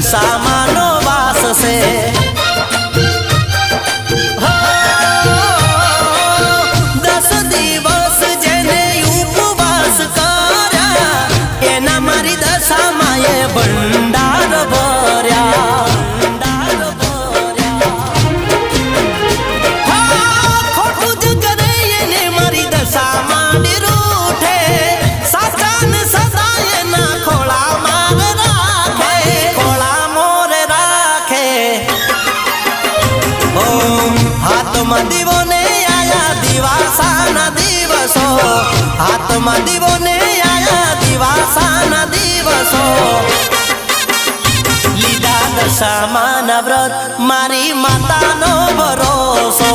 દશામાનો વાસ છે ભંડાર ભર્યા ખોટું જ કરે એને મારી દશામાં રૂઠે સાચાને સદા એના ખોળા માર રાખે ખોળા મોર રાખે હાથમાં દીવો ને આયા દિવાસાના દિવસો હાથમાં દીવો ને આયા દિવાસાના દિવસો લીધા દશામાના વ્રત મારી માતાનો ભરોસો